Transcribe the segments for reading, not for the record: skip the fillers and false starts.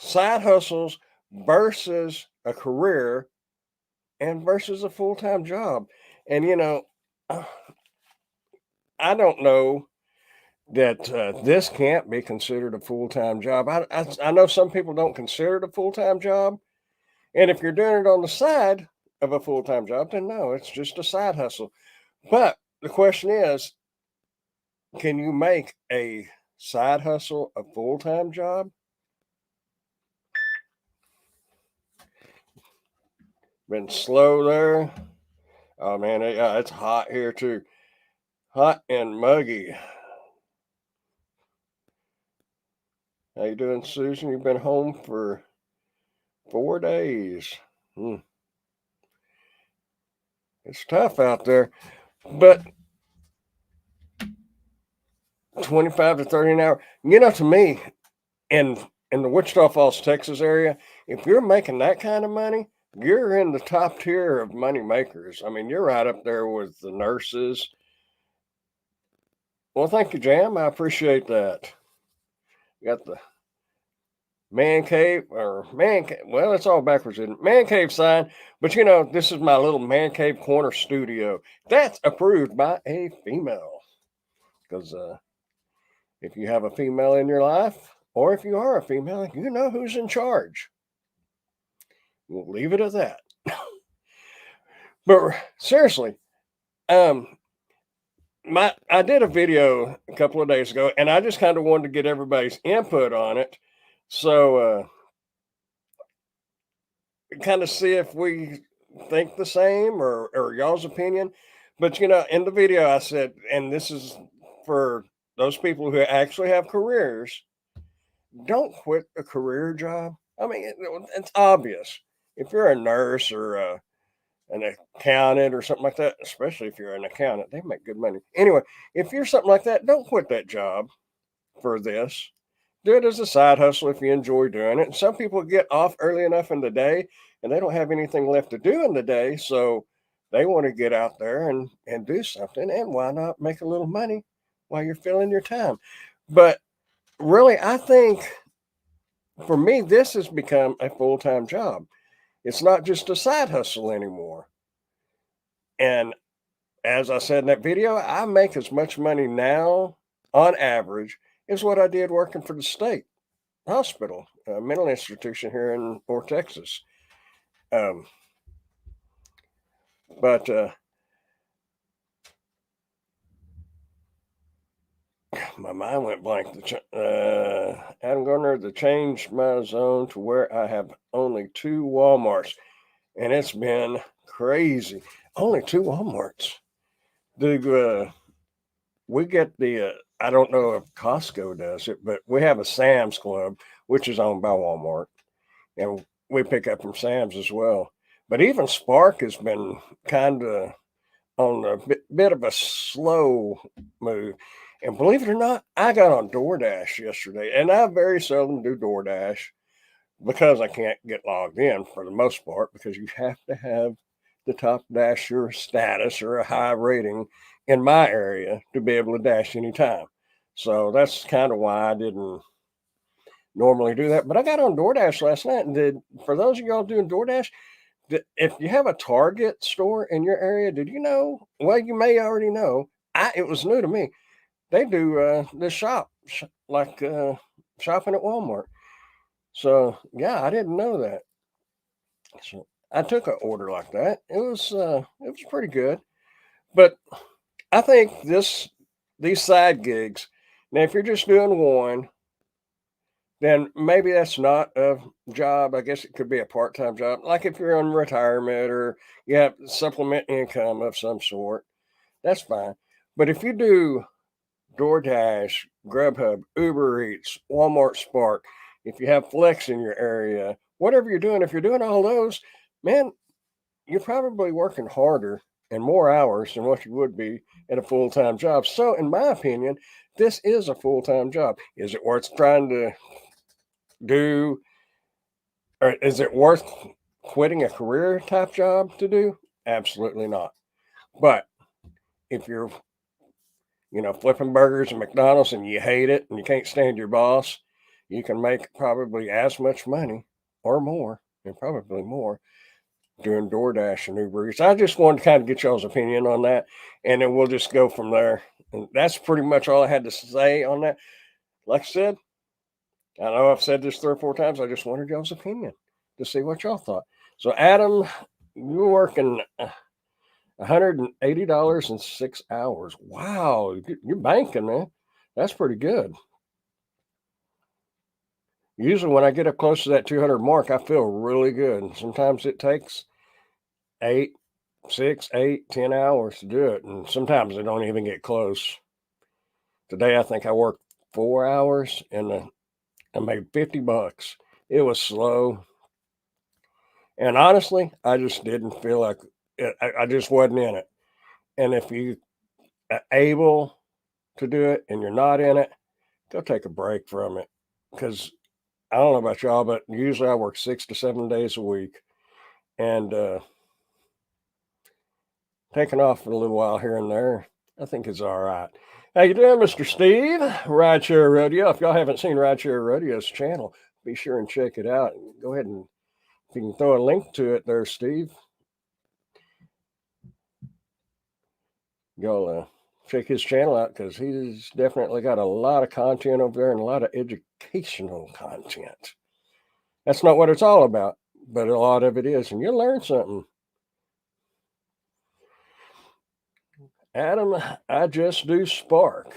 side hustles versus a career and versus a full-time job. And uh, I don't know that this can't be considered a full-time job. I know some people don't consider it a full-time job, and if you're doing it on the side of a full-time job, then no, it's just a side hustle. But the question is, can you make a side hustle a full-time job? Been slow there. Oh man, it's hot here too. Hot and muggy. How you doing, Susan? You've been home for 4 days. Hmm. It's tough out there, but 25 to 30 an hour. To me, in in the Wichita Falls, Texas area, if you're making that kind of money, you're in the top tier of money makers. I mean, you're right up there with the nurses. Well, thank you, Jam. I appreciate that. You got the man cave or man cave. Well, it's all backwards, isn't it? Man cave sign. But this is my little man cave corner studio. That's approved by a female. Because if you have a female in your life, or if you are a female, you know who's in charge. We'll leave it at that. But seriously, um, I did a video a couple of days ago, and I just kind of wanted to get everybody's input on it. So kind of see if we think the same or y'all's opinion. But in the video I said, and this is for those people who actually have careers, don't quit a career job. I mean, it's obvious. If you're a nurse or an accountant or something like that, especially if you're an accountant, they make good money. Anyway, if you're something like that, don't quit that job for this. Do it as a side hustle if you enjoy doing it. And some people get off early enough in the day and they don't have anything left to do in the day. So they want to get out there and do something. And why not make a little money while you're filling your time? But really, I think for me, this has become a full time job. It's not just a side hustle anymore. And as I said in that video, I make as much money now on average as what I did working for the state hospital, a mental institution here in North Texas. Um, but my mind went blank. Adam Gardner to change my zone to where I have only two Walmarts, and it's been crazy. Only two Walmarts. Do we get the? I don't know if Costco does it, but we have a Sam's Club, which is owned by Walmart, and we pick up from Sam's as well. But even Spark has been kind of on a bit of a slow move. And believe it or not, I got on DoorDash yesterday, and I very seldom do DoorDash because I can't get logged in for the most part because you have to have the top dasher status or a high rating in my area to be able to dash anytime. So that's kind of why I didn't normally do that. But I got on DoorDash last night and did, for those of y'all doing DoorDash, if you have a Target store in your area, did you know? Well, you may already know. It was new to me. They do the like shopping at Walmart. So yeah, I didn't know that. So I took an order like that. It was pretty good. But I think these side gigs. Now, if you're just doing one, then maybe that's not a job. I guess it could be a part-time job. Like if you're on retirement or you have supplement income of some sort, that's fine. But if you do DoorDash, Grubhub, Uber Eats, Walmart Spark, if you have Flex in your area, whatever you're doing, if you're doing all those, man, you're probably working harder and more hours than what you would be at a full-time job. So, in my opinion, this is a full-time job. Is it worth trying to do, or is it worth quitting a career type job to do? Absolutely not. But if you're, flipping burgers at McDonald's and you hate it and you can't stand your boss, you can make probably as much money or more, and probably more, doing DoorDash and Uber Eats. I just wanted to kind of get y'all's opinion on that, and then we'll just go from there. And that's pretty much all I had to say on that. Like I said, I know I've said this 3 or 4 times. I just wanted y'all's opinion to see what y'all thought. So, Adam, you're working $180 in 6 hours. Wow, you're banking, man. That's pretty good. Usually, when I get up close to that 200 mark, I feel really good. And sometimes it takes 8, 6, 8, 10 hours to do it, and sometimes I don't even get close. Today, I think I worked 4 hours and I made $50. It was slow, and honestly, I just didn't feel like it. I just wasn't in it. And if you are able to do it and you're not in it, go take a break from it. Because I don't know about y'all, but usually I work 6 to 7 days a week, and taking off for a little while here and there, I think is all right. How you doing, Mr. Steve? RideShare Rodeo. If y'all haven't seen RideShare Rodeo's channel, be sure and check it out. Go ahead and if you can throw a link to it there, Steve. Go check his channel out because he's definitely got a lot of content over there and a lot of educational content. That's not what it's all about, but a lot of it is, and you'll learn something. Adam, I just do Spark.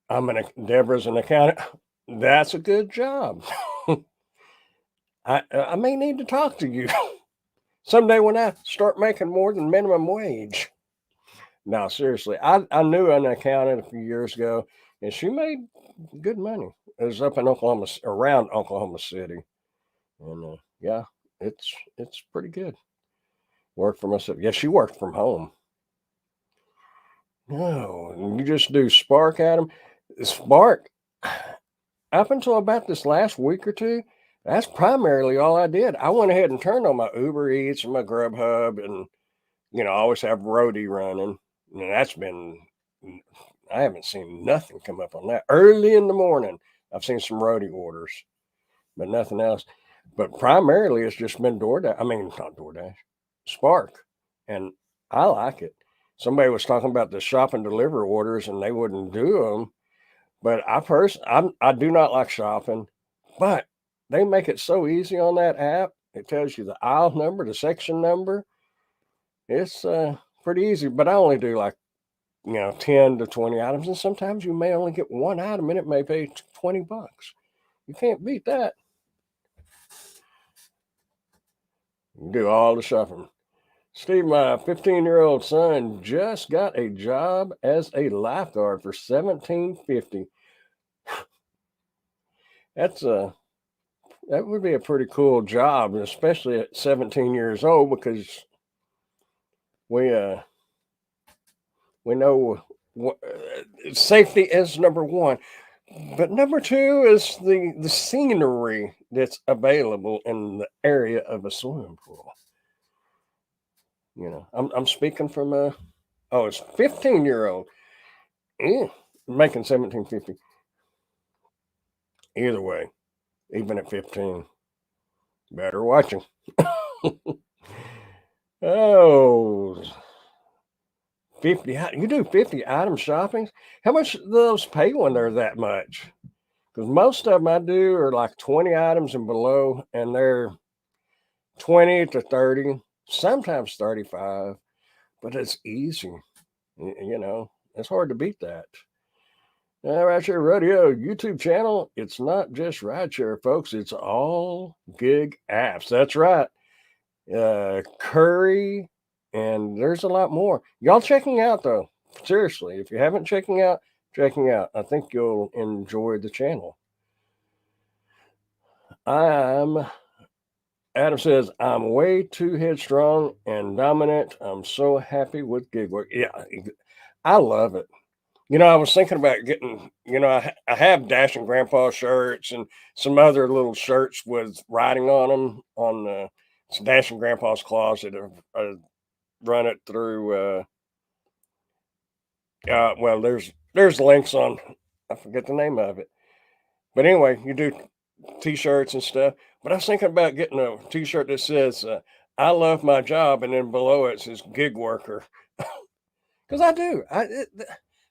Deborah's an accountant. That's a good job. I may need to talk to you someday when I start making more than minimum wage. No, seriously, I knew an accountant a few years ago, and she made good money. It was up in Oklahoma, around Oklahoma City, and yeah, it's pretty good. Worked for myself. Yeah, she worked from home. No, you just do Spark, Adam. Spark. Up until about this last week or two, that's primarily all I did. I went ahead and turned on my Uber Eats and my Grubhub, and I always have Roadie running. And that's been, I haven't seen nothing come up on that. Early in the morning, I've seen some Roadie orders, but nothing else. But primarily, it's just been DoorDash. I mean, not DoorDash, Spark, and I like it. Somebody was talking about the shop and deliver orders, and they wouldn't do them. But I do not like shopping, but they make it so easy on that app. It tells you the aisle number, the section number. It's pretty easy, but I only do like 10 to 20 items, and sometimes you may only get one item and it may pay $20. You can't beat that. You do all the shopping. Steve, my 15-year-old son just got a job as a lifeguard for $17.50. That's that would be a pretty cool job, especially at 17 years old, because we know safety is number one, but number two is the scenery that's available in the area of a swimming pool. I'm speaking from it's 15-year-old, making 17.50. Either way, even at 15, better watching. Oh, 50. You do 50 item shoppings? How much do those pay when they're that much? Because most of them I do are like 20 items and below, and they're 20 to 30, sometimes 35, but it's easy. It's hard to beat that. RideShare Rodeo YouTube channel. It's not just RideShare, folks. It's all gig apps. That's right. Curry, and there's a lot more. Y'all checking out though. Seriously, if you haven't checking out, I think you'll enjoy the channel. Adam says, I'm way too headstrong and dominant. I'm so happy with gig work. Yeah, I love it. I was thinking about getting, I have Dashing Grandpa shirts and some other little shirts with writing on them on Dashing Grandpa's Closet. Run it through. Well, there's links on I forget the name of it. But anyway, you do t-shirts and stuff. But I was thinking about getting a t-shirt that says, "I love my job," and then below it says "gig worker," because I do.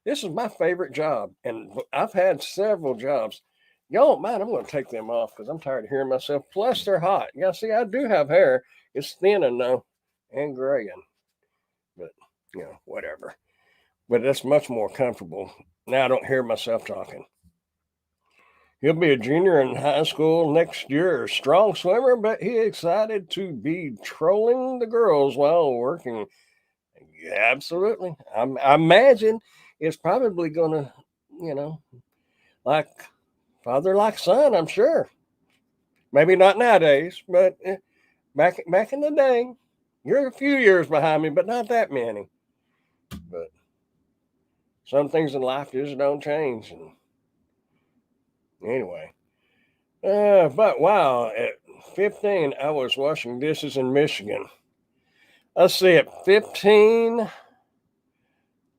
This is my favorite job, and I've had several jobs. Y'all don't mind? I'm going to take them off because I'm tired of hearing myself. Plus, they're hot. Yeah, see, I do have hair. It's thinning though, and graying. But whatever. But that's much more comfortable. Now I don't hear myself talking. He'll be a junior in high school next year, a strong swimmer, but he excited to be trolling the girls while working. Yeah, absolutely. I imagine it's probably going to, you know, like father like son, I'm sure. Maybe not nowadays, but back in the day, you're a few years behind me, but not that many. But some things in life just don't change. And anyway, but wow, at 15, I was washing dishes in Michigan. Let's see, at 15,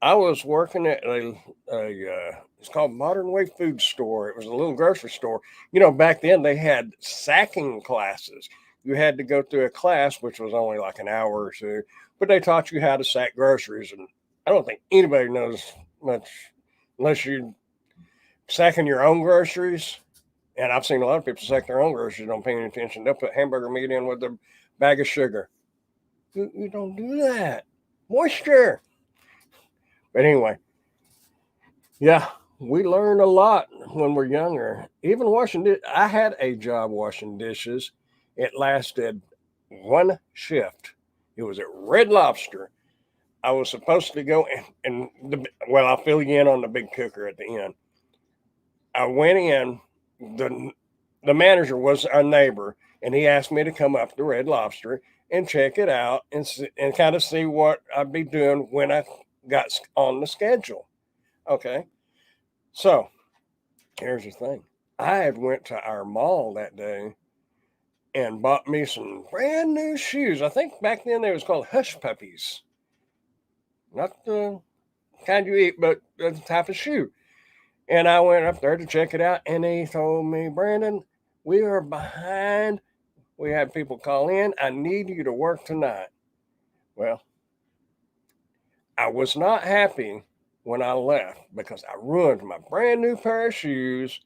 I was working at it's called Modern Way Food Store. It was a little grocery store. Back then they had sacking classes. You had to go through a class, which was only like an hour or two, but they taught you how to sack groceries. And I don't think anybody knows much unless you're sacking your own groceries. And I've seen a lot of people sack their own groceries, don't pay any attention. They'll put hamburger meat in with a bag of sugar. You don't do that. Moisture. But anyway, yeah, we learn a lot when we're younger. Even I had a job washing dishes. It lasted one shift. It was at Red Lobster. I was supposed to go well, I'll fill you in on the big cooker at the end. I went in. the The manager was our neighbor, and he asked me to come up to Red Lobster and check it out and kind of see what I'd be doing when I got on the schedule. Okay, so here's the thing. I had went to our mall that day and bought me some brand new shoes. I think back then they was called hush puppies. Not the kind you eat, but the type of shoe. And I went up there to check it out, and he told me, "Brandon, we are behind. We had people call in. I need you to work tonight." Well, I was not happy when I left because I ruined my brand new pair of shoes.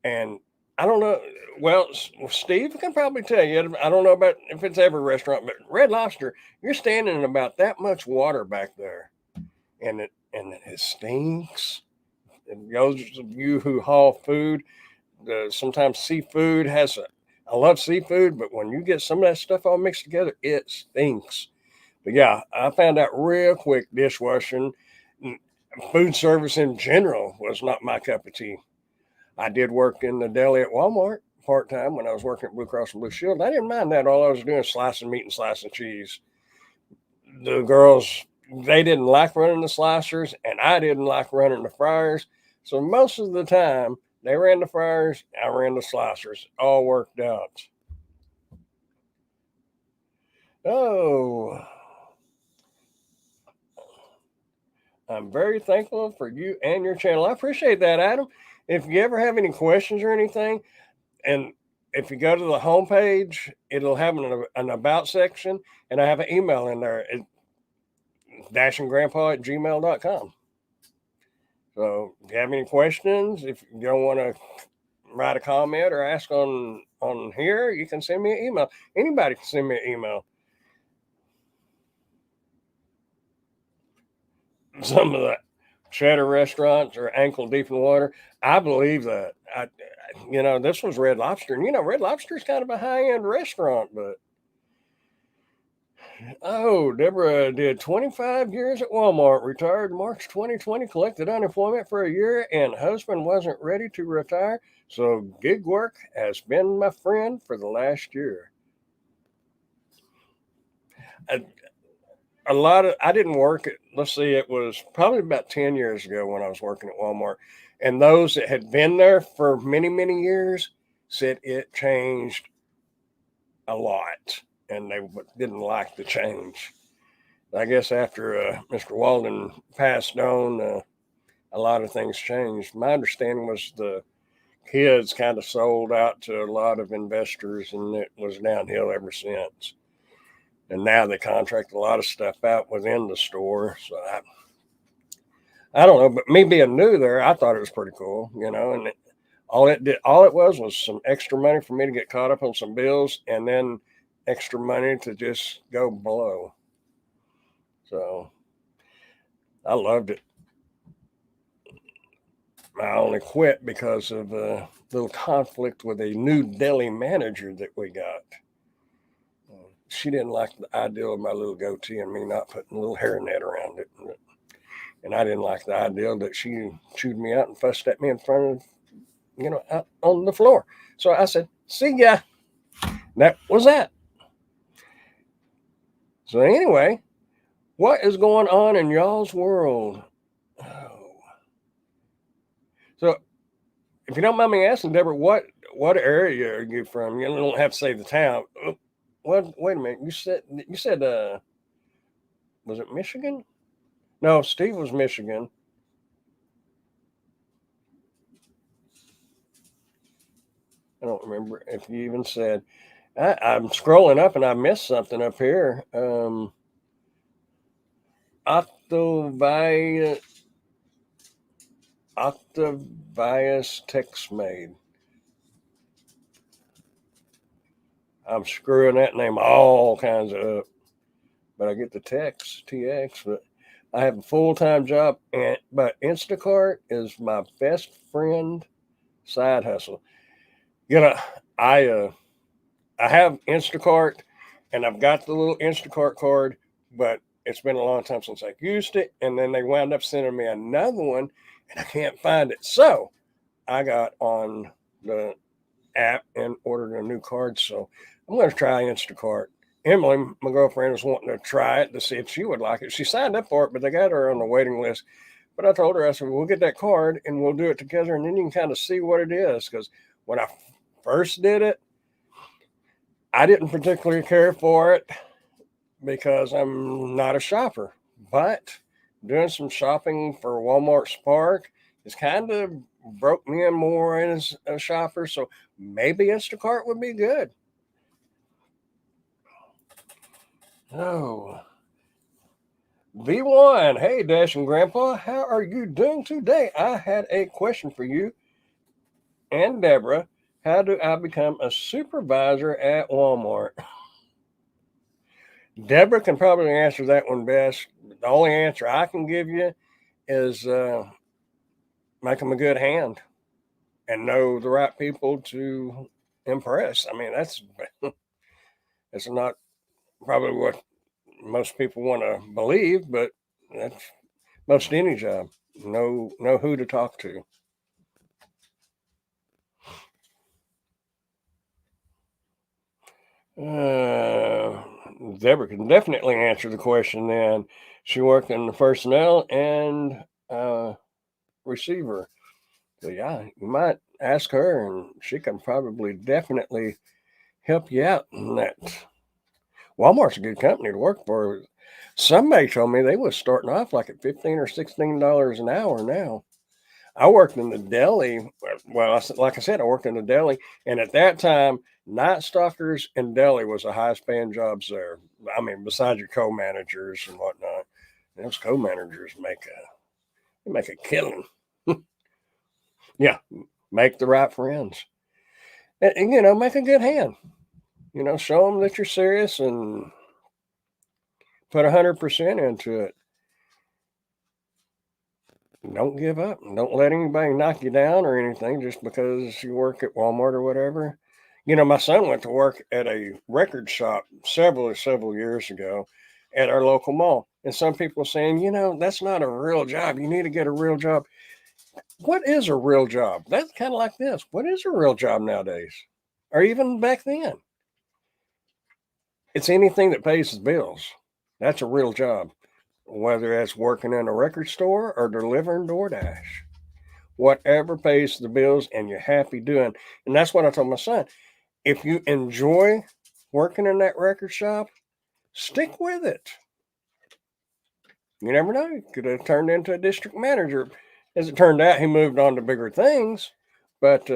And I don't know. Well, Steve can probably tell you. I don't know about if it's every restaurant, but Red Lobster, you're standing in about that much water back there, and it stinks. And those of you who haul food, sometimes seafood has a. I love seafood, but when you get some of that stuff all mixed together, it stinks. But yeah, I found out real quick dishwashing, food service in general was not my cup of tea. I did work in the deli at Walmart part time when I was working at Blue Cross and Blue Shield. I didn't mind that. All I was doing was slicing meat and slicing cheese. The girls, they didn't like running the slicers, and I didn't like running the fryers. So most of the time, they ran the fryers, I ran the slicers. All worked out. Oh, I'm very thankful for you and your channel. I appreciate that, Adam. If you ever have any questions or anything, and if you go to the homepage, it'll have an about section, and I have an email in there at dashinggrandpa@gmail.com. So if you have any questions, if you don't want to write a comment or ask on here, you can send me an email. Anybody can send me an email. Some of the cheddar restaurants are ankle deep in water. I believe that. This was Red Lobster, and Red Lobster is kind of a high end restaurant, but oh, Deborah did 25 years at Walmart, retired March 2020, collected unemployment for a year, and husband wasn't ready to retire, so gig work has been my friend for the last year. I didn't work at, let's see, it was probably about 10 years ago when I was working at Walmart. And those that had been there for many, many years said it changed a lot and they didn't like the change. I guess after Mr. Walden passed on, a lot of things changed. My understanding was the kids kind of sold out to a lot of investors, and it was downhill ever since. And now they contract a lot of stuff out within the store. So I don't know, but me being new there, I thought it was pretty cool, and all it was some extra money for me to get caught up on some bills, and then extra money to just go blow. So I loved it. I only quit because of a little conflict with a new deli manager that we got. She didn't like the idea of my little goatee and me not putting a little hairnet around it. And I didn't like the idea that she chewed me out and fussed at me in front of, out on the floor. So I said, see ya. That was that. So anyway, what is going on in y'all's world? Oh. So if you don't mind me asking, Deborah, what area are you from? You don't have to say the town. What? Wait a minute. You said was it Michigan? No, Steve was Michigan. I don't remember if you even said. I'm scrolling up and I missed something up here. Octavius Octavius Texmaid. I'm screwing that name all kinds of up, but I get the text TX. But I have a full-time job, but Instacart is my best friend side hustle. You know, I have Instacart, and I've got the little Instacart card, but it's been a long time since I used it. And then they wound up sending me another one, and I can't find it. So I got on the app and ordered a new card. So I'm going to try Instacart. Emily, my girlfriend, was wanting to try it to see if she would like it. She signed up for it, but they got her on the waiting list. But I told her, I said, we'll get that card and we'll do it together, and then you can kind of see what it is. Because when I first did it, I didn't particularly care for it because I'm not a shopper. But doing some shopping for Walmart Spark has kind of broke me in more as a shopper. So maybe Instacart would be good. Oh, V1. Hey, Dash and Grandpa, how are you doing today? I had a question for you and Deborah. How do I become a supervisor at Walmart? Deborah can probably answer that one best. The only answer I can give you is make them a good hand and know the right people to impress. I mean, that's not probably what most people want to believe, but that's most any job. Know who to talk to. Uh, Deborah can definitely answer the question. Then she worked in the personnel and receiver. So yeah, you might ask her, and she can probably definitely help you out in that. Walmart's a good company to work for. Somebody told me they was starting off like at $15 or $16 an hour now. I worked in the deli. Well, like I said, I worked in the deli, and at that time, night stalkers and deli was the highest paying jobs there. I mean, besides your co-managers and whatnot, those co-managers make a killing. Yeah, make the right friends, and make a good hand. Show them that you're serious and put 100% into it. Don't give up. Don't let anybody knock you down or anything just because you work at Walmart or whatever. My son went to work at a record shop several years ago at our local mall. And some people are saying, that's not a real job. You need to get a real job. What is a real job? That's kind of like this. What is a real job nowadays? Or even back then? It's anything that pays the bills. That's a real job. Whether that's working in a record store or delivering DoorDash. Whatever pays the bills and you're happy doing. And that's what I told my son. If you enjoy working in that record shop, stick with it. You never know. You could have turned into a district manager. As it turned out, he moved on to bigger things. But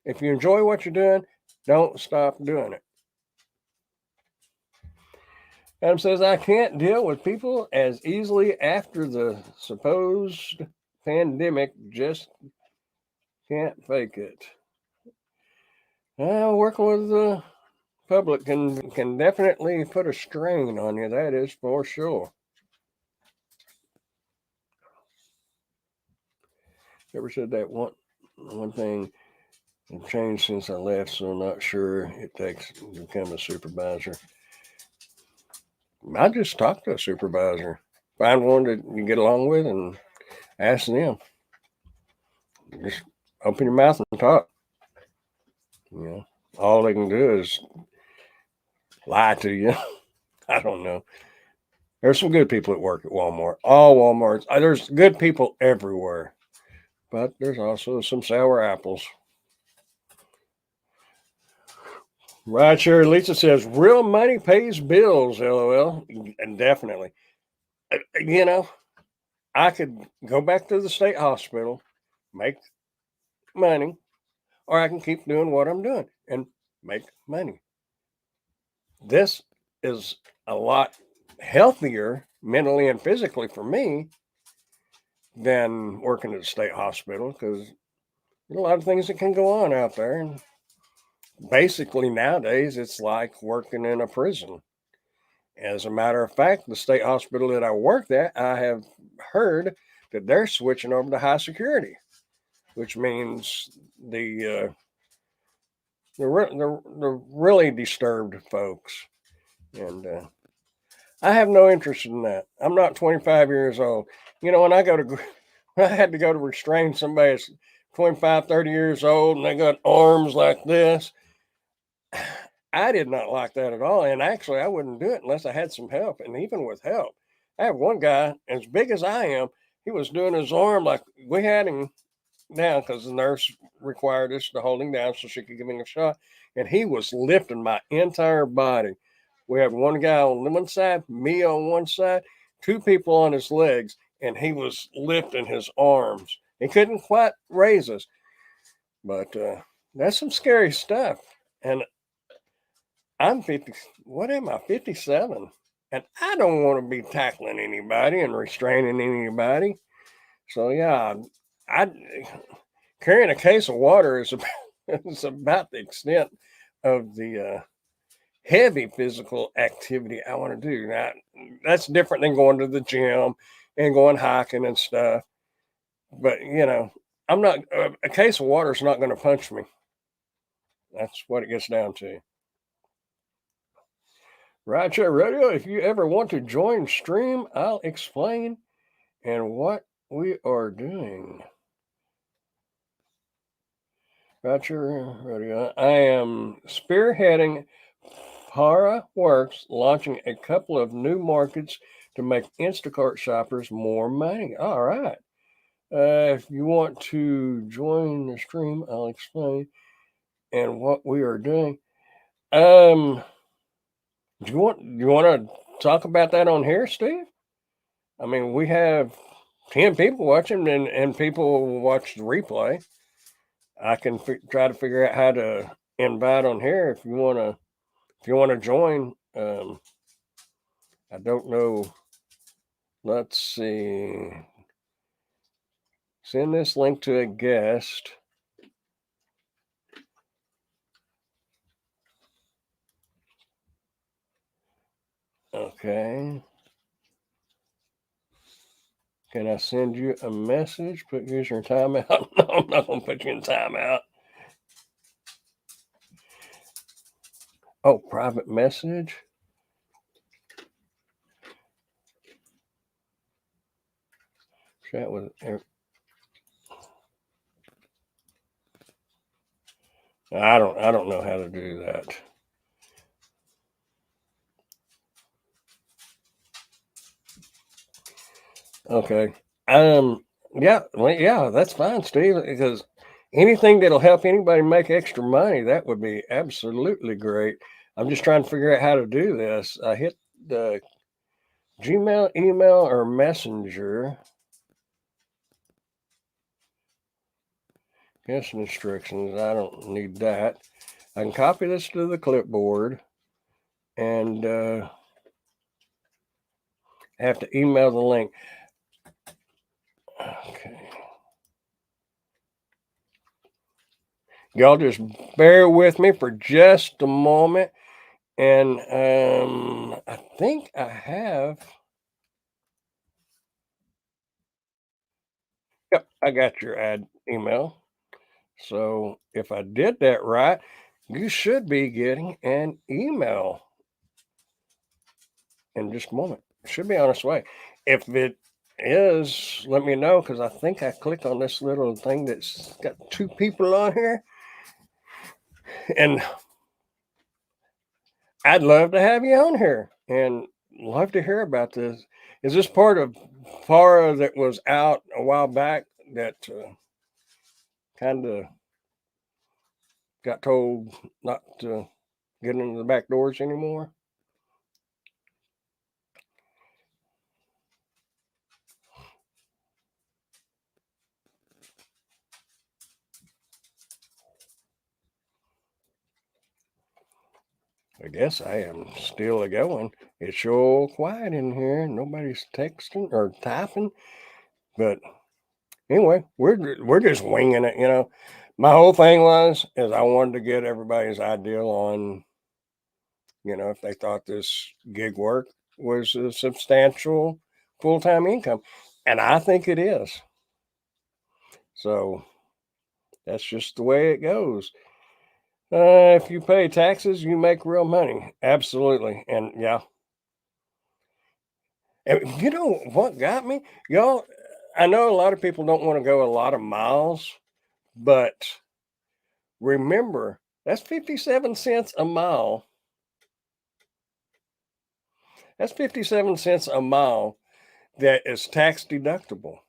if you enjoy what you're doing, don't stop doing it. Adam says, I can't deal with people as easily after the supposed pandemic. Just can't fake it. Working with the public can definitely put a strain on you. That is for sure. Ever said that one thing changed since I left, so not sure it takes to become a supervisor. I just talk to a supervisor. Find one that you get along with and ask them. Just open your mouth and talk. You know, all they can do is lie to you. I don't know. There's some good people that work at Walmart. All Walmarts. There's good people everywhere. But there's also some sour apples. RideShare Lisa says, real money pays bills, LOL. And definitely. You know, I could go back to the state hospital, make money, or I can keep doing what I'm doing and make money. This is a lot healthier mentally and physically for me than working at a state hospital because there's a lot of things that can go on out there. And basically, nowadays, it's like working in a prison. As a matter of fact, the state hospital that I worked at, I have heard that they're switching over to high security, which means the really disturbed folks. And I have no interest in that. I'm not 25 years old. You know, when I had to go to restrain somebody that's 25, 30 years old and they got arms like this, I did not like that at all. And actually, I wouldn't do it unless I had some help. And even with help, I have one guy as big as I am. He was doing his arm like we had him down because the nurse required us to hold him down so she could give him a shot. And he was lifting my entire body. We had one guy on one side, me on one side, two people on his legs, and he was lifting his arms. He couldn't quite raise us, but that's some scary stuff. And I'm 50. What am I? 57. And I don't want to be tackling anybody and restraining anybody. So yeah, I carrying a case of water is about, is about the extent of the heavy physical activity I want to do. Now, that's different than going to the gym and going hiking and stuff. But you know, I'm not a case of water is not going to punch me. That's what it gets down to. RideShare Rodeo, if you ever want to join stream, I'll explain and what we are doing. RideShare Rodeo, I am spearheading ParaWorks, launching a couple of new markets to make Instacart shoppers more money. All right. If you want to join the stream, I'll explain and what we are doing. Do you want to talk about that on here, Steve? I mean, we have 10 people watching and people will watch the replay. I can try to figure out how to invite on here if you want to join. I don't know. Let's see. Send this link to a guest. Okay. Can I send you a message? Put user in timeout. No, I'm not going to put you in timeout. Oh, private message. Chat with. I don't know how to do that. Okay. Yeah, that's fine, Steve, because anything that'll help anybody make extra money, that would be absolutely great. I'm just trying to figure out how to do this. I hit the Gmail, email, or messenger. Mission instructions. I don't need that. I can copy this to the clipboard and have to email the link. Okay. Y'all just bear with me for just a moment. And I think I have. Yep, I got your ad email. So if I did that right, you should be getting an email in just a moment. It should be on its way. If it is, let me know because I think I clicked on this little thing that's got two people on here, and I'd love to have you on here and love to hear about this. Is this part of Fara that was out a while back that kind of got told not to get into the back doors anymore? I guess I am still a going. It's sure quiet in here. Nobody's texting or typing. But anyway, we're just winging it. My whole thing is I wanted to get everybody's idea on if they thought this gig work was a substantial full time income, and I think it is. So that's just the way it goes. If you pay taxes, you make real money. Absolutely. And yeah, and you know what got me? Y'all, I know a lot of people don't want to go a lot of miles, but remember, that's 57 cents a mile. That's 57 cents a mile that is tax deductible.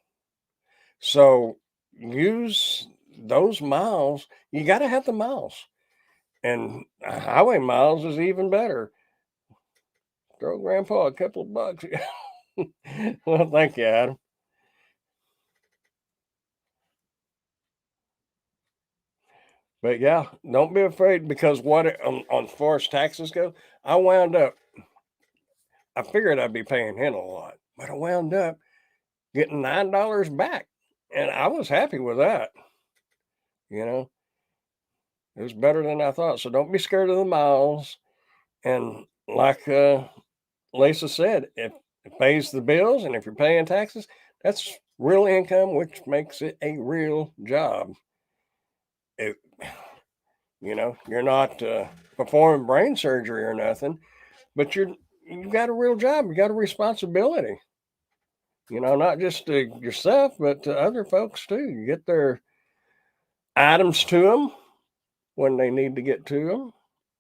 So use those miles. You got to have the miles. And highway miles is even better. Throw grandpa a couple of bucks. Well, thank you, Adam. But yeah, don't be afraid because on as far as taxes go, I wound up. I figured I'd be paying him a lot, but I wound up getting $9 back, and I was happy with that. You know, it was better than I thought. So don't be scared of the miles. And like Lisa said, if it pays the bills, and if you're paying taxes, that's real income, which makes it a real job. It, you're not performing brain surgery or nothing, but you got a real job. You got a responsibility. Not just to yourself, but to other folks too. You get their items to them when they need to get to them,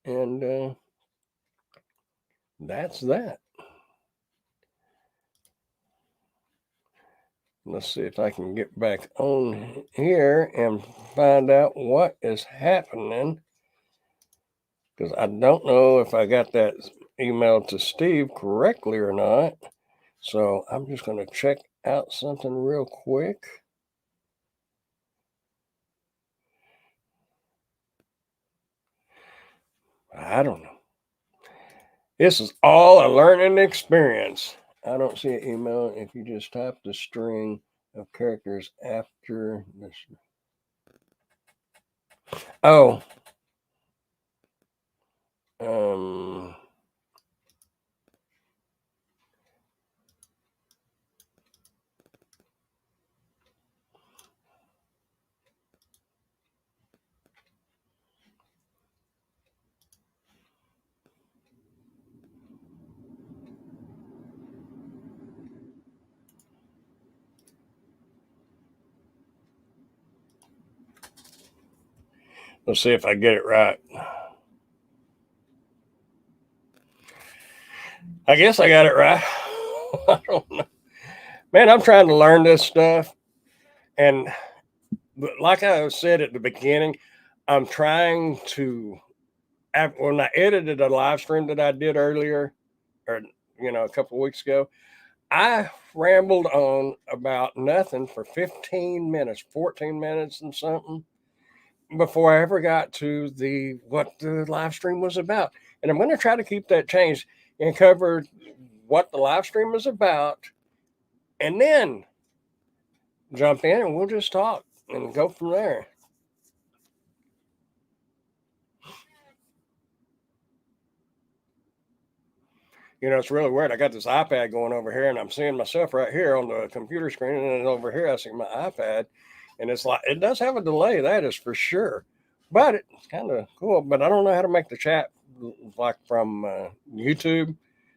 and that's that. Let's see if I can get back on here and find out what is happening because I don't know if I got that email to Steve correctly or not. So I'm just going to check out something real quick. I don't know. This is all a learning experience. I don't see an email if you just type the string of characters after this. Oh, um, let's see if I get it right. I guess I got it right. I don't know. Man, I'm trying to learn this stuff. And like I said at the beginning, I'm trying to, when I edited a live stream that I did earlier, or, a couple of weeks ago, I rambled on about nothing for 15 minutes, 14 minutes and something. before I ever got to what the live stream was about. And I'm going to try to keep that changed and cover what the live stream is about, and then jump in and we'll just talk and go from there. It's really weird. I got this iPad going over here, and I'm seeing myself right here on the computer screen, and then over here I see my iPad, and it's like it does have a delay. That is for sure, but it's kind of cool. But I don't know how to make the chat like from YouTube.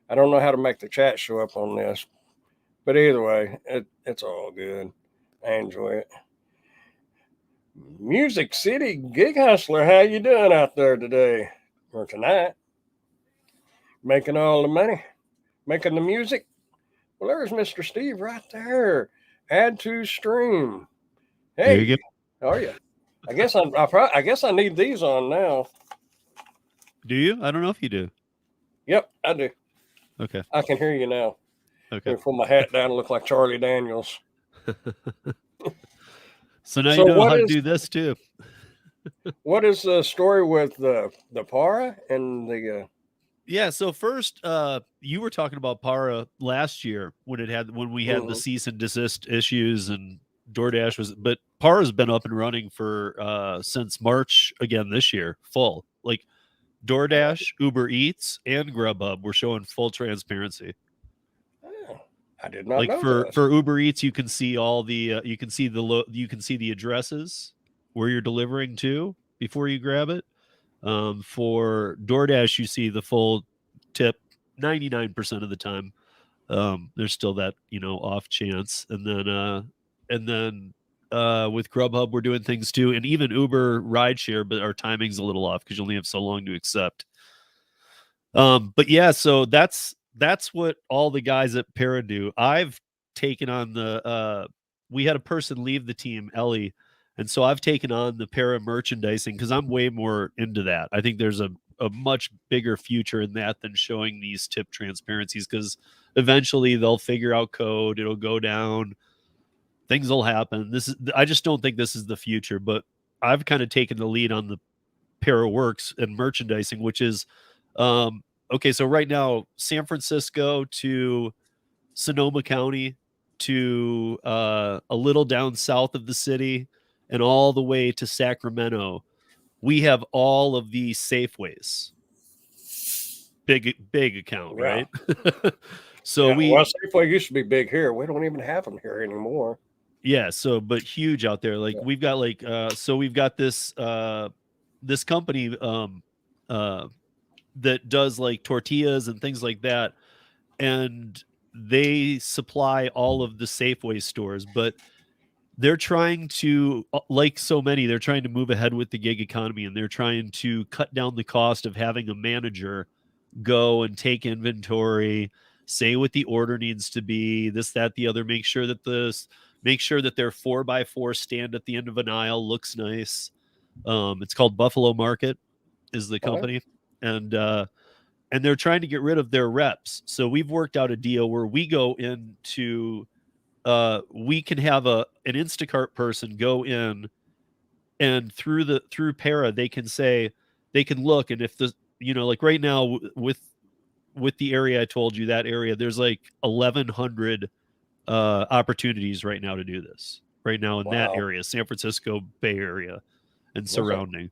I don't know how to make the chat show up on this. But either way, it's all good. I enjoy it. Music City Gig Hustler, how you doing out there today or tonight? Making all the money, making the music. Well, there's Mr. Steve right there. Add to stream. There you Hey, how are you? I guess I guess I need these on now. Do you? I don't know if you do. Yep, I do. Okay. I can hear you now. Okay. Let me pull my hat down and look like Charlie Daniels. So now you know how to do this too. What is the story with the Para and the? Yeah. So first, you were talking about Para last year when we had the cease and desist issues and DoorDash was, but Para's been up and running for since March again this year, full. Like DoorDash, Uber Eats, and Grubhub were showing full transparency. Oh, I did not know that. For Uber Eats, you can see all the you can see the addresses where you're delivering to before you grab it. For DoorDash, you see the full tip 99% of the time. There's still that off chance, and then with Grubhub, we're doing things too, and even Uber RideShare, but our timing's a little off because you only have so long to accept. But yeah, so that's what all the guys at Para do. I've taken on we had a person leave the team, Ellie, and so I've taken on the Para merchandising because I'm way more into that. I think there's a much bigger future in that than showing these tip transparencies because eventually they'll figure out code, it'll go down, things will happen. I just don't think this is the future, but I've kind of taken the lead on the ParaWorks and merchandising, which is okay. So right now, San Francisco to Sonoma County to a little down south of the city and all the way to Sacramento, we have all of these Safeways. Big account, right? So Safeway used to be big here. We don't even have them here anymore. Yeah, but huge out there. Like we've got we've got this this company that does like tortillas and things like that, and they supply all of the Safeway stores, but they're trying to, like so many, they're trying to move ahead with the gig economy, and they're trying to cut down the cost of having a manager go and take inventory, say what the order needs to be, this, that, the other, make sure that their 4x4 stand at the end of an aisle looks nice. It's called Buffalo Market is the company. And they're trying to get rid of their reps. So we've worked out a deal where we go into we can have an Instacart person go in, and through Para they can look, and if the like right now with the area I told you, that area, there's like 1,100 opportunities right now to do this right now in that area, San Francisco Bay Area and surrounding.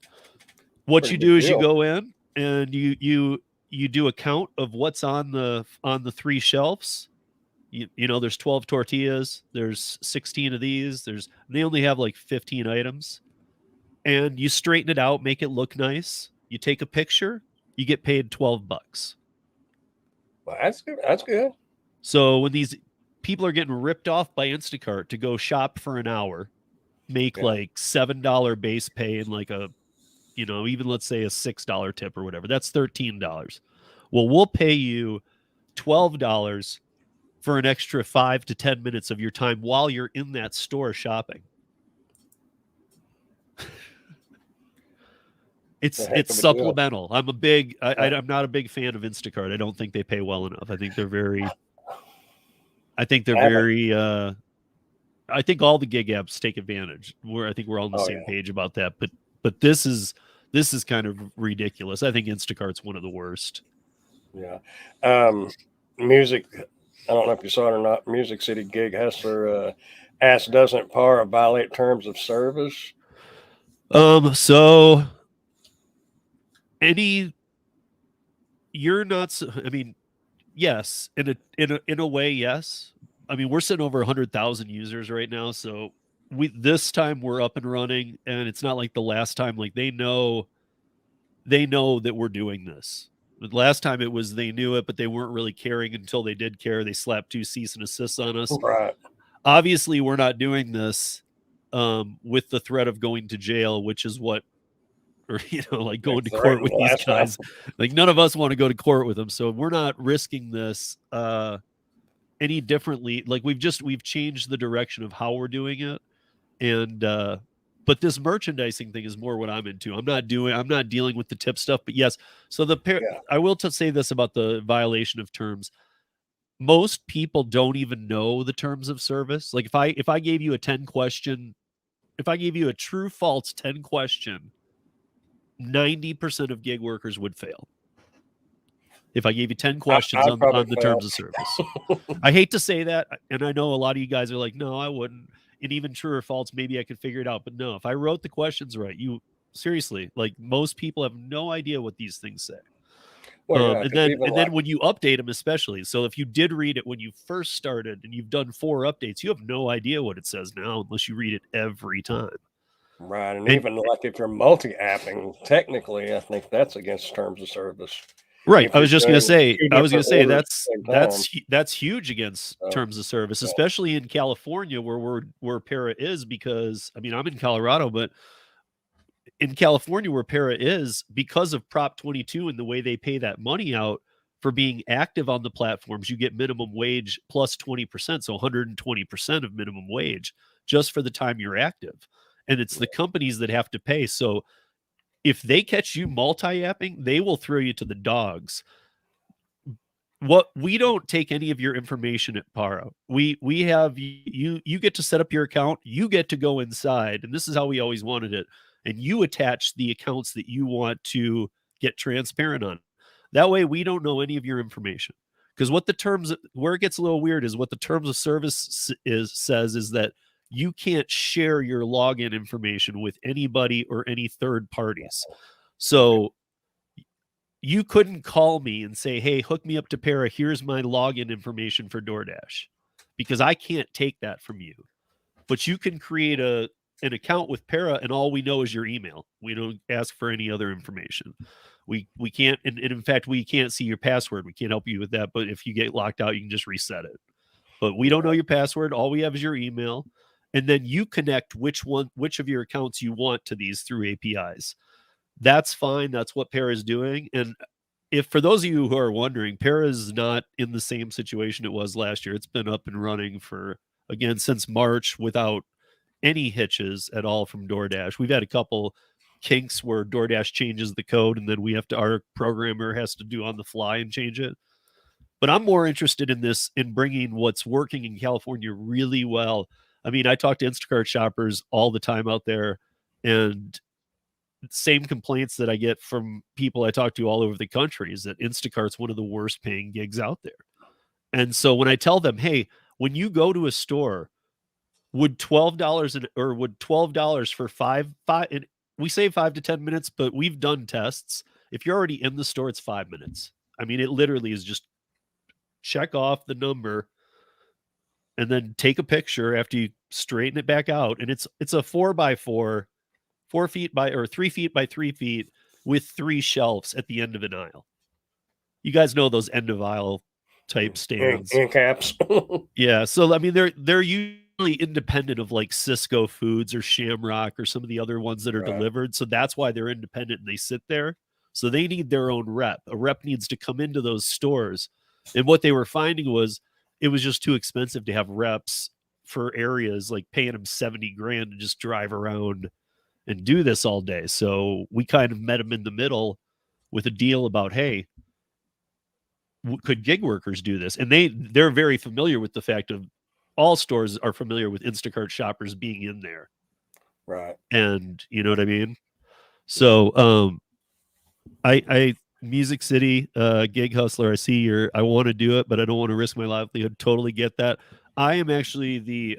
What you do is you go in and you do a count of what's on the 3 shelves. There's 12 tortillas, there's 16 of these, they only have like 15 items, and you straighten it out, make it look nice. You take a picture, you get paid $12. Well, that's good. That's good. So when these people are getting ripped off by Instacart to go shop for an hour, make like $7 base pay and like a, even let's say a $6 tip or whatever, that's $13. Well, we'll pay you $12 for an extra 5 to 10 minutes of your time while you're in that store shopping. It's supplemental. I'm not a big fan of Instacart. I don't think they pay well enough. I think they're very I think all the gig apps take advantage. I think we're all on the same page about that. But But this is kind of ridiculous. I think Instacart's one of the worst. Yeah. Music. I don't know if you saw it or not. Music City Gig has their ask doesn't Para violate terms of service. So any you're not. I mean, yes, in a way, yes. I mean, we're sitting over 100,000 users right now, so this time we're up and running, and it's not like the last time. Like they know that we're doing this. The last time it was they knew it, but they weren't really caring until they did care. They slapped 2 cease and assists on us. Right. Obviously, we're not doing this with the threat of going to jail, which is what, or like going to court with these guys. Like none of us want to go to court with them, so we're not risking this any differently. Like we've changed the direction of how we're doing it, and but this merchandising thing is more what I'm into. I'm not dealing with the tip stuff, but yes. So I will say this about the violation of terms. Most people don't even know the terms of service. Like if I gave you a 10 question, if I gave you a true false 10 question, 90% of gig workers would fail. If I gave you 10 questions on the terms of service. I hate to say that, and I know a lot of you guys are like, no, I wouldn't. And even true or false, maybe I could figure it out. But no, if I wrote the questions right, seriously, like most people have no idea what these things say. Well, and then when you update them, especially. So if you did read it when you first started and you've done 4 updates, you have no idea what it says now unless you read it every time. Right. And even like if you're multi-apping, technically, I think that's against terms of service. Right. I was going to say that's huge against terms of service, especially in California where Para is, because I mean, I'm in Colorado, but in California where Para is, because of Prop 22 and the way they pay that money out for being active on the platforms, you get minimum wage plus 20%, so 120% of minimum wage just for the time you're active. And it's the companies that have to pay. So if they catch you multi-apping, they will throw you to the dogs. We don't take any of your information at Para. We have you get to set up your account, you get to go inside, and this is how we always wanted it. And you attach the accounts that you want to get transparent on. That way we don't know any of your information. Because where it gets a little weird is what the terms of service says is that you can't share your login information with anybody or any third parties. So you couldn't call me and say, hey, hook me up to Para. Here's my login information for DoorDash, because I can't take that from you. But you can create an account with Para, and all we know is your email. We don't ask for any other information. We can't, and in fact, we can't see your password. We can't help you with that. But if you get locked out, you can just reset it. But we don't know your password. All we have is your email. And then you connect which of your accounts you want to these through APIs. That's fine. That's what Para is doing. And if for those of you who are wondering, Para is not in the same situation it was last year. It's been up and running since March without any hitches at all from DoorDash. We've had a couple kinks where DoorDash changes the code and then our programmer has to do on the fly and change it. But I'm more interested in bringing what's working in California really well. I mean, I talk to Instacart shoppers all the time out there, and same complaints that I get from people I talk to all over the country is that Instacart's one of the worst paying gigs out there. And so when I tell them, hey, when you go to a store, would $12 for five, and we say 5 to 10 minutes, but we've done tests. If you're already in the store, it's 5 minutes. I mean, it literally is just check off the number and then take a picture after you straighten it back out. And it's a 4x4, 4 feet by, or 3 feet by 3 feet with 3 shelves at the end of an aisle. You guys know those end of aisle type stands. End caps. Yeah. So, I mean, they're usually independent of like Cisco Foods or Shamrock or some of the other ones that are delivered. So that's why they're independent and they sit there. So they need their own rep. A rep needs to come into those stores. And what they were finding was it was just too expensive to have reps for areas, like paying them $70,000 to just drive around and do this all day. So we kind of met them in the middle with a deal about, hey, could gig workers do this? And they're very familiar with the fact of all stores are familiar with Instacart shoppers being in there. Right. And you know what I mean? So I Music City, Gig Hustler, I see I want to do it, but I don't want to risk my livelihood. Totally get that. I am actually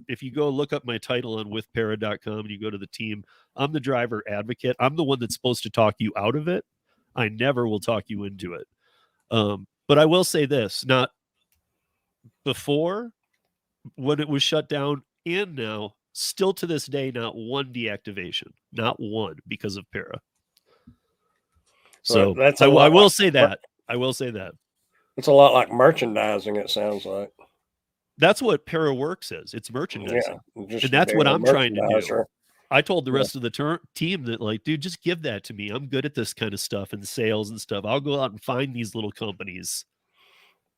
if you go look up my title on withpara.com and you go to the team, I'm the driver advocate. I'm the one that's supposed to talk you out of it. I never will talk you into it. But I will say this, not before when it was shut down and now, still to this day, not one deactivation, not one because of Para. So So that's I a lot will like say that. I will say that. it's a lot like merchandising. It sounds like. That's what ParaWorks is. It's Yeah, merchandising. just And that's being what a I'm trying to do. merchandiser. I told the Yeah, rest of the team that, like, dude, just give that to me. I'm good at this kind of stuff and sales and stuff. I'll go out and find these little companies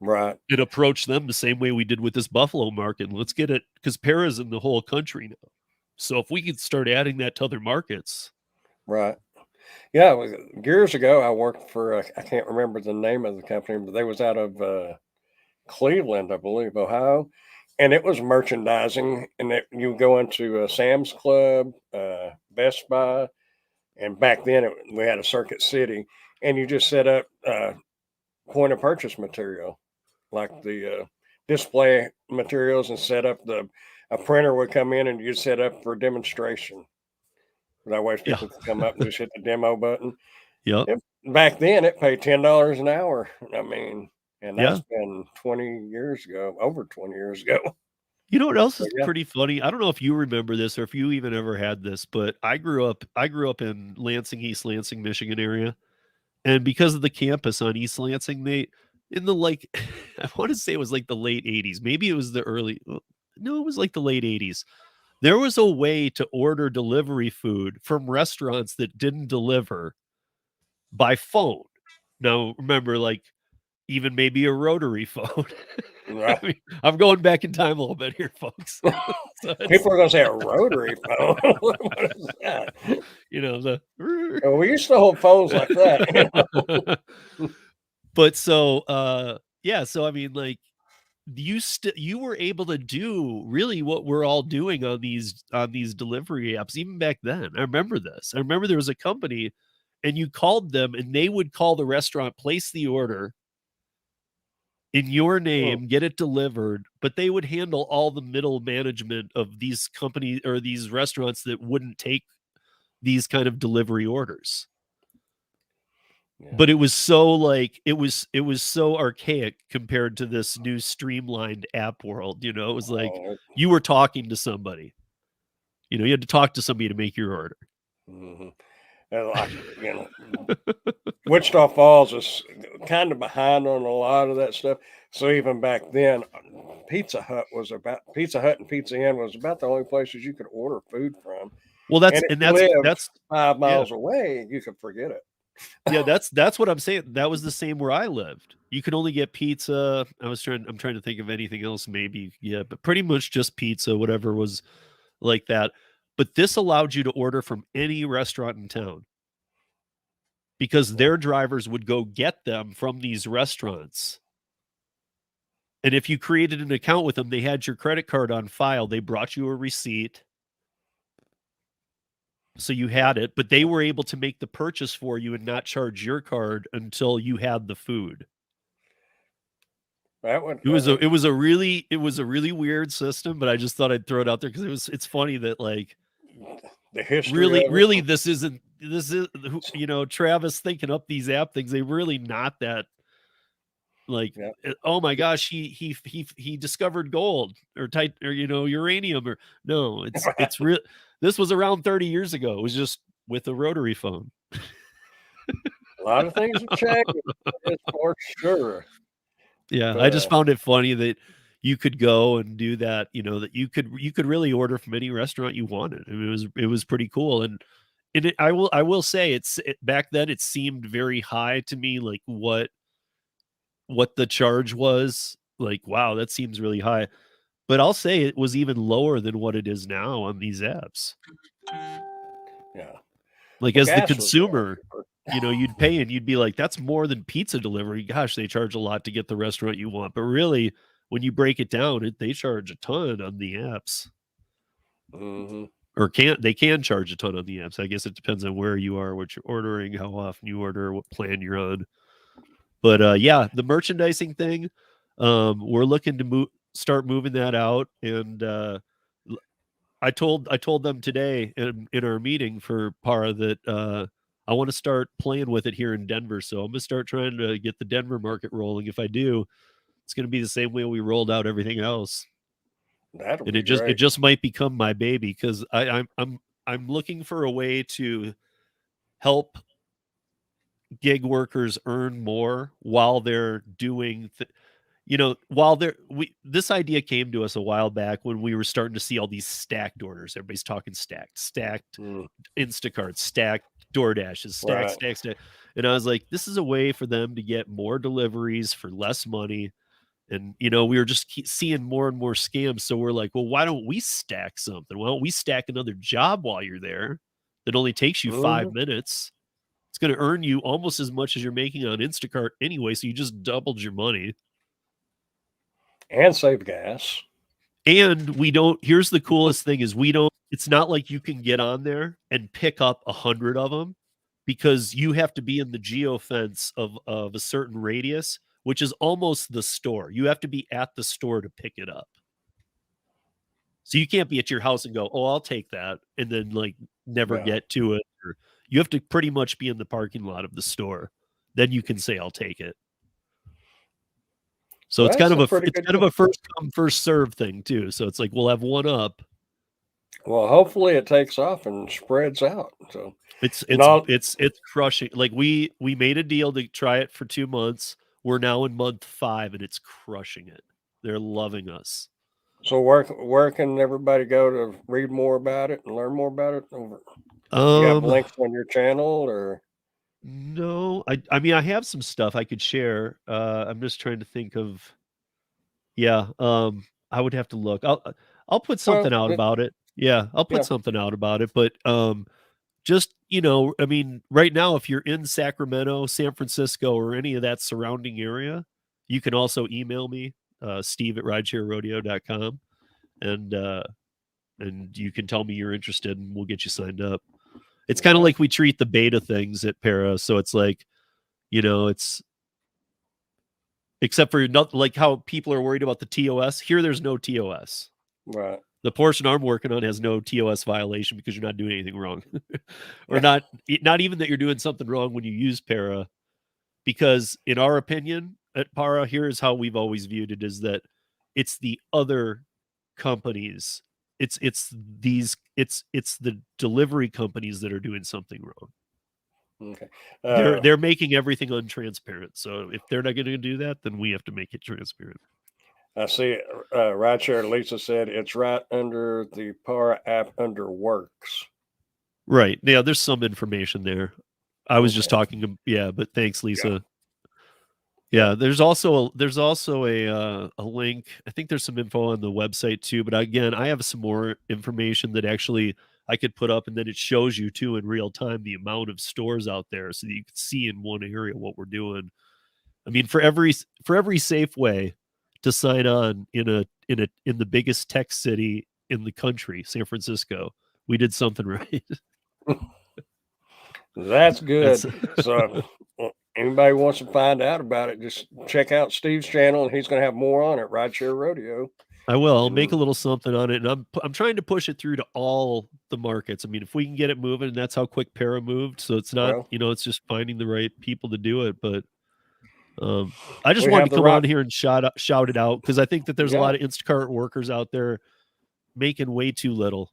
right, and approach them the same way we did with this Buffalo market. And let's get it because Para's in the whole country now. So if we could start adding that to other markets. right. Yeah, years ago I worked for I can't remember the name of the company, but they was out of Cleveland, I believe, Ohio, and it was merchandising. And you go into Sam's Club, Best Buy, and back then we had a Circuit City, and you just set up point of purchase material like the display materials and set up a printer would come in and you set up for demonstration. That way Yeah. people could come up and just hit the demo button. Yep. Back then, it paid $10 an hour. I mean, and Yeah. that's been 20 years ago, over 20 years ago. You know what else So is yeah, pretty funny? I don't know if you remember this or if you even ever had this, but I grew up in Lansing, East Lansing, Michigan area. And because of the campus on East Lansing, they in the like I want to say it was like the late 80s. Maybe it was the early no, it was like the late 80s. There was a way to order delivery food from restaurants that didn't deliver by phone. Now, remember, like even maybe a rotary phone. I right. mean, I'm going back in time a little bit here, folks. So it's People are going to say a rotary phone. What is that? you know the Well, we used to hold phones like that. but so yeah, so I mean, like you were able to do really what we're all doing on these delivery apps even back then. I remember this. I remember there was a company and you called them and they would call the restaurant, place the order in your Hmm, name, get it delivered, but they would handle all the middle management of these companies or these restaurants that wouldn't take these kind of delivery orders. yeah. But it was so like it was so archaic compared to this new streamlined app world. It was like Oh, you were talking to somebody. You had to talk to somebody to make your order. mhm. And like, Wichita Falls is kind of behind on a lot of that stuff. So even back then, Pizza Hut and Pizza Inn was about the only places you could order food from. Well, And if you that's lived that's 5 yeah. miles away, you could forget it. Yeah, that's what I'm saying. That was the same where I lived. You could only get pizza. I'm trying to think of anything else maybe. Yeah, but pretty much just pizza, whatever was like that. But this allowed you to order from any restaurant in town because their drivers would go get them from these restaurants. And if you created an account with them, they had your credit card on file. They brought you a receipt. So you had it, but they were able to make the purchase for you and not charge your card until you had the food. That would It was a really weird system, but I just thought I'd throw it out there because it's funny that like the history really of really it. this is Travis thinking up these app things. They really not that like Yeah. oh my gosh he discovered gold or uranium or no it's real. This was around 30 years ago. It was just with a rotary phone. A lot of things have changed, that is for sure. Yeah, But I just found it funny that you could go and do that, that you could really order from any restaurant you wanted. I mean, it was pretty cool. And I will say back then it seemed very high to me, like what the charge was. Like, wow, that seems really high. But I'll say it was even lower than what it is now on these apps. yeah. Like Well, as the gas was going consumer, cheaper. you'd pay and you'd be like, that's more than pizza delivery. Gosh, they charge a lot to get the restaurant you want. But really, when you break it down, they charge a ton on the apps. Hmm. or they can charge a ton on the apps. I guess it depends on where you are, what you're ordering, how often you order, what plan you're on. But yeah, the merchandising thing, we're looking to start moving that out. And I told them today in our meeting for Para that I want to start playing with it here in Denver. So I'm gonna start trying to get the Denver market rolling. If I do, it's gonna be the same way we rolled out everything else. That'll And be it just great. might become my baby because I'm looking for a way to help gig workers earn more while they're doing while this idea came to us a while back when we were starting to see all these stacked orders. Everybody's talking stacked Mm, Instacarts, stacked DoorDashes, right. stacked. And I was like, this is a way for them to get more deliveries for less money. And we were just seeing more and more scams. So we're like, well, why don't we stack something? Why don't we stack another job while you're there that only takes you Hmm. 5 minutes? It's going to earn you almost as much as you're making on Instacart anyway. So you just doubled your money. And save gas. And here's the coolest thing is it's not like you can get on there and pick up 100 of them because you have to be in the geofence of a certain radius, which is almost the store. You have to be at the store to pick it up. So you can't be at your house and go, oh, I'll take that, and then like never Yeah. get to it. Or you have to pretty much be in the parking lot of the store. Then you can say, I'll take it. So Well, that's a pretty it's good kind of deal. a first come first serve thing too. So it's like we'll have one up. Well, hopefully it takes off and spreads out. So, It's and it's all, it's crushing. Like we made a deal to try it for 2 months. We're now in month 5 and it's crushing it. They're loving us. so where can everybody go to read more about it and learn more about it? You have Um links on your channel, or no, I mean I have some stuff I could share. I'm just trying to think of yeah, I would have to look. I'll put something well, out about it. Yeah, I'll put yeah, something out about it, but just I mean right now if you're in Sacramento, San Francisco, or any of that surrounding area, you can also email me, steve at ridesharerodeo.com, and you can tell me you're interested and we'll get you signed up. It's kind of right, like we treat the beta things at Para, so it's like it's except for not like how people are worried about the TOS. Here there's no TOS. right. The portion I'm working on has no TOS violation because you're not doing anything wrong. Or Yeah. not even that you're doing something wrong when you use Para, because in our opinion at Para, here's how we've always viewed it, is that it's the other companies, it's the delivery companies that are doing something wrong. Okay. They're making everything untransparent. So if they're not going to do that, then we have to make it transparent. I see. RideShare Lisa said it's right under the Para app under Works. Right. Yeah, there's some information there. I was just Okay. talking yeah, but thanks, Yeah. Lisa. Yeah. Yeah, there's also a link. I think there's some info on the website too, but again, I have some more information that actually I could put up, and then it shows you too in real time the amount of stores out there so that you can see in one area what we're doing. I mean, for every safe way to sign on in the biggest tech city in the country, San Francisco, we did something right. That's That's good. So, anybody wants to find out about it, just check out Steve's channel, and he's going to have more on it. RideShare Rodeo, I will. I'll make and a little something on it, and I'm trying to push it through to all the markets. I mean, if we can get it moving, and that's how quick Para moved. So it's not, well, it's just finding the right people to do it. But I just we wanted have to the come right. on here and shout it out because I think that there's a Yeah, lot of Instacart workers out there making way too little.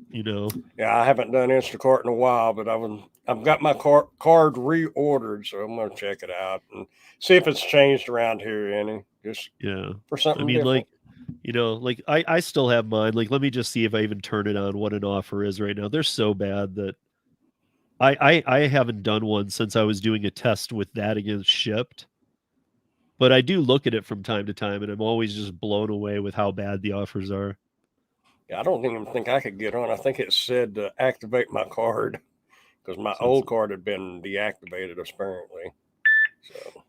You know. yeah. I haven't done Instacart in a while, but I've got my card reordered, so I'm going to check it out and see if it's changed around here any, just Yeah. for I something mean, different. like, like I still have mine. Like, let me just see if I even turn it on what an offer is right now. They're so bad that I haven't done one since I was doing a test with that against Shipped. But I do look at it from time to time, and I'm always just blown away with how bad the offers are. Yeah, I don't even think I could get on. I think it said to activate my card because my So it's old card had been deactivated apparently. So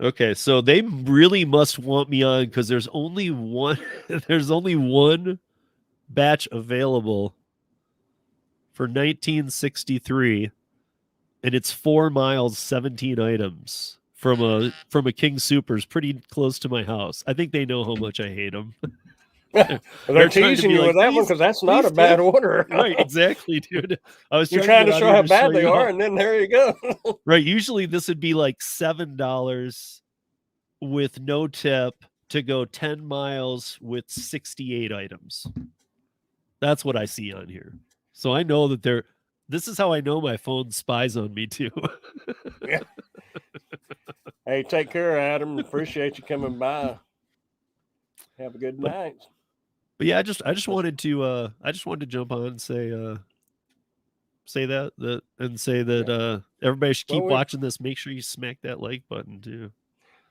okay. So they really must want me on because there's only one. There's only one batch available for 1963, and it's 4 miles, 17 items from a King Supers, pretty close to my house. I think they know how much I hate them. Well, they're They're trying to teasing be you like, with that one because that's not a please bad take order. right, exactly, dude. I was You're trying to trying get to out show here how to show bad they you are, how, and then there you go. right. Usually this would be like $7 with no tip to go 10 miles with 68 items. That's what I see on here. So I know that this is how I know my phone spies on me too. Yeah. Hey, take care, Adam. Appreciate you coming by. Have a good but night. but yeah, I just wanted to jump on and say that and say that Yeah. everybody should Well, keep we watching this. Make sure you smack that like button too.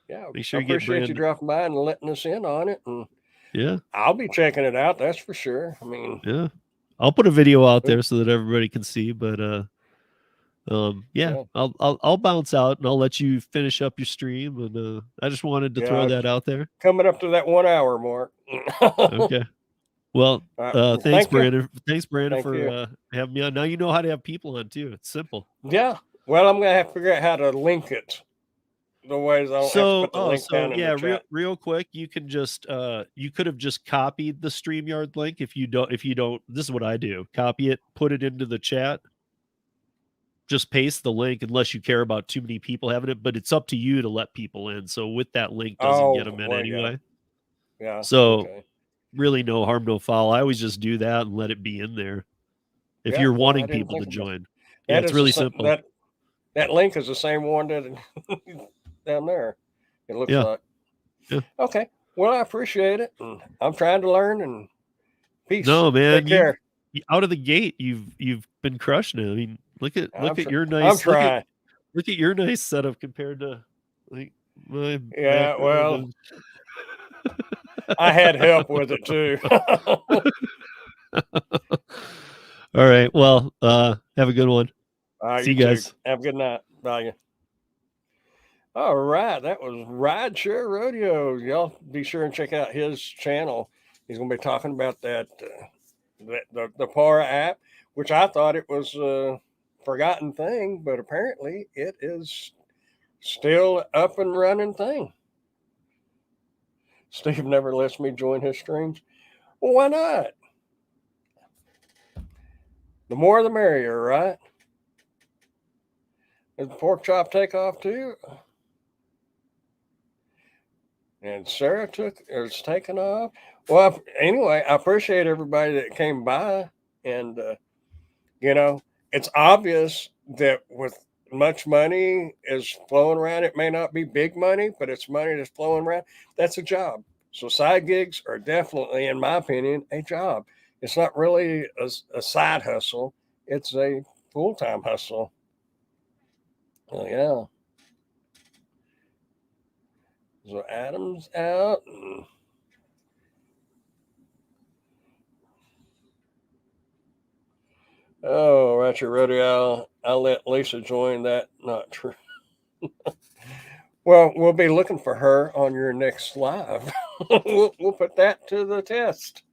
yeah, Make I sure you get appreciate you Brandon. dropping by and letting us in on it, and Yeah, I'll be checking it out. That's for sure. I mean, yeah. I'll put a video out we- there so that everybody can see. But yeah, yeah, I'll bounce out and I'll let you finish up your stream. And I just wanted to throw yeah, that out there. coming up to that 1 hour mark. All Okay. Well, right. thanks, Thank you. Brandon. Thanks, Brandon, Thank you. for having me on. Now you know how to have people on too. It's simple. Yeah. Well, I'm gonna have to figure out how to link it the ways I don't have to put the link So down in the yeah, chat. real quick, you can just you could have just copied the StreamYard link if you don't this is what I do. Copy it, put it into the chat, just paste the link unless you care about too many people having it, but it's up to you to let people in. So with that link doesn't get Oh, them in well, yeah, anyway. yeah. So Okay. really no harm, no foul. I always just do that and let it be in there if Yeah. you're Well, I wanting didn't people to think about join. Yeah, that. it's Is really simple. that link is the same one that down there. It looks Yeah. like. Yeah. Okay. Well, I appreciate it. And I'm trying to learn. And peace. No, man, Take care. out of the gate, you've been crushing it. I mean, I'm your I'm nice trying. look at your nice setup compared to like my Yeah. Well, background. I had help with it too. All right. Well, have a good one. All right. See You you too. guys. Have a good night. Bye. All right, that was RideShare Rodeo. Y'all be sure and check out his channel. He's going to be talking about the Para app, which I thought it was a forgotten thing, but apparently it is still up and running thing. Steve never lets me join his streams. Well, why not? The more the merrier, right? Did the pork chop take off too? And Sarah is taking off. Well, anyway, I appreciate everybody that came by, and it's obvious that with much money is flowing around, it may not be big money, but it's money that's flowing around. That's a job. So side gigs are definitely, in my opinion, a job. It's not really a side hustle; it's a full-time hustle. Oh, yeah. So Adam's out. Oh, RideShare Rodeo. I'll let Lisa join that. Not true. Well, we'll be looking for her on your next live. We'll put that to the test.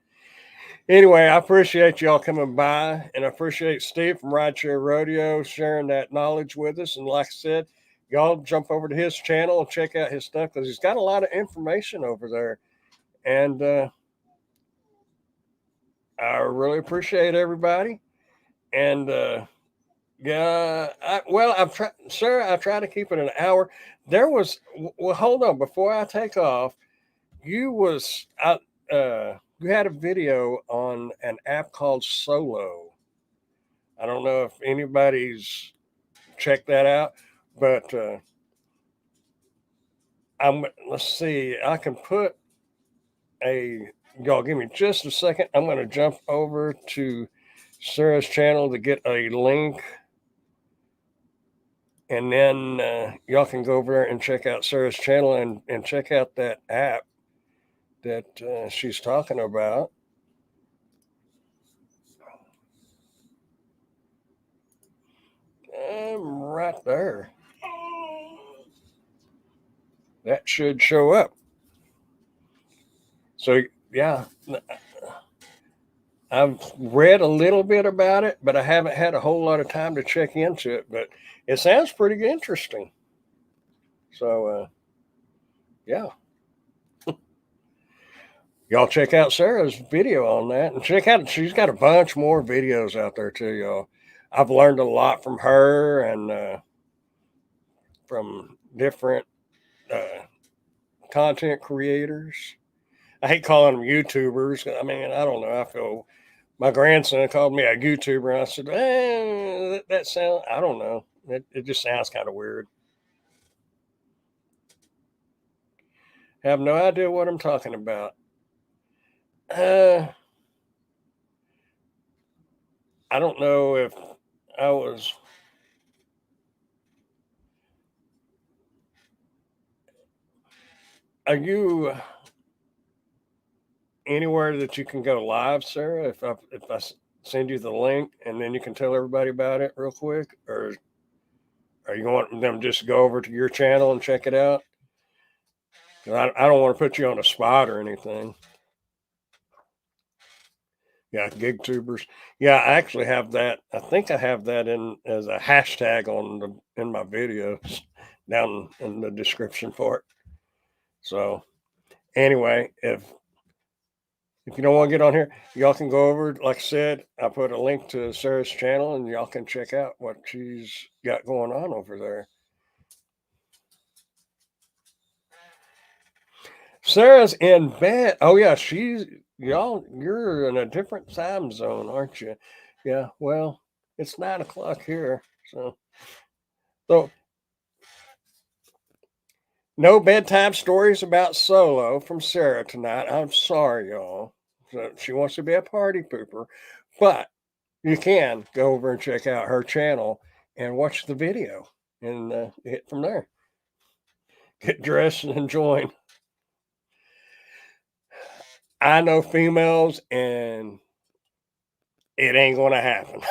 Anyway, I appreciate y'all coming by, and I appreciate Steve from RideShare Rodeo sharing that knowledge with us. And like I said, y'all jump over to his channel and check out his stuff because he's got a lot of information over there. And I really appreciate everybody. And yeah, I've tried, sir. I try to keep it an hour. Well, hold on. Before I take off, you had a video on an app called Solo. I don't know if anybody's checked that out, but let's see. I can put y'all give me just a second. I'm going to jump over to Sarah's channel to get a link. And then y'all can go over there and check out Sarah's channel and check out that app that she's talking about. I'm right there. That should show up. So, yeah. I've read a little bit about it, but I haven't had a whole lot of time to check into it. But it sounds pretty interesting. So, yeah, y'all check out Sarah's video on that, and check out she's got a bunch more videos out there too, y'all. I've learned a lot from her and from different uh, content creators. I hate calling them YouTubers. I mean, I don't know. I feel my grandson called me a YouTuber, and I said, that sounds, I don't know. It just sounds kind of weird. Have no idea what I'm talking about. Uh, I don't know if I was. Are you anywhere that you can go live, Sarah? If I send you the link and then you can tell everybody about it real quick, or are you wanting them just to go over to your channel and check it out? 'Cause I don't want to put you on a spot or anything. Yeah, gig tubers. Yeah, I actually have that. I think I have that in as a hashtag on the in my videos down in the description for it. So anyway, if you don't want to get on here, y'all can go over. Like I said, I put a link to Sarah's channel, and y'all can check out what she's got going on over there. Sarah's in bed. Oh yeah, she's y'all. You're in a different time zone, aren't you? Yeah. Well, it's 9 o'clock here, so no bedtime stories about Solo from Sarah tonight. I'm sorry, y'all. So she wants to be a party pooper, but you can go over and check out her channel and watch the video and hit from there. Get dressed and join. I know females, and it ain't going to happen.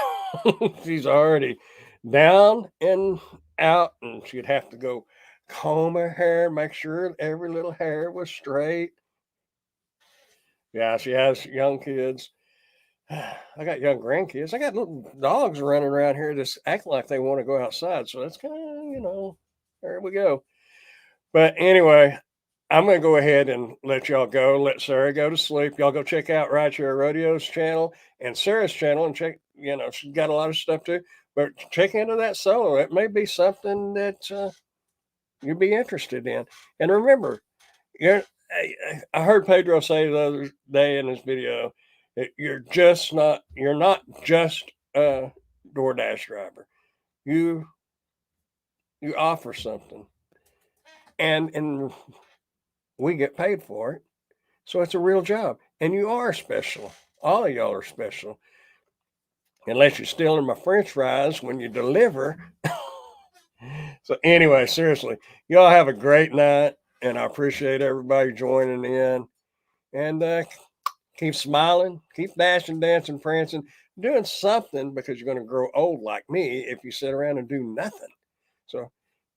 She's already down and out, and she'd have to go comb her hair, make sure every little hair was straight. Yeah, she has young kids. I got young grandkids. I got little dogs running around here just acting like they want to go outside. So that's kind of, there we go. But anyway, I'm going to go ahead and let y'all go. Let Sarah go to sleep. Y'all go check out RideShare Rodeo's channel and Sarah's channel and check, she's got a lot of stuff too. But check into that solo. It may be something that you'd be interested in. And remember, you're, I heard Pedro say the other day in his video that you're not just a DoorDash driver. You you offer something, and we get paid for it. So it's a real job, and you are special. All of y'all are special, unless you're stealing my French fries when you deliver. So anyway, seriously, y'all have a great night, and I appreciate everybody joining in. And keep smiling, keep dashing, dancing, prancing, doing something because you're going to grow old like me if you sit around and do nothing. So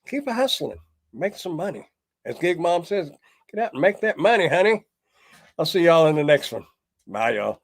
keep hustling, make some money. As Gig Mom says, get out and make that money, honey. I'll see y'all in the next one. Bye, y'all.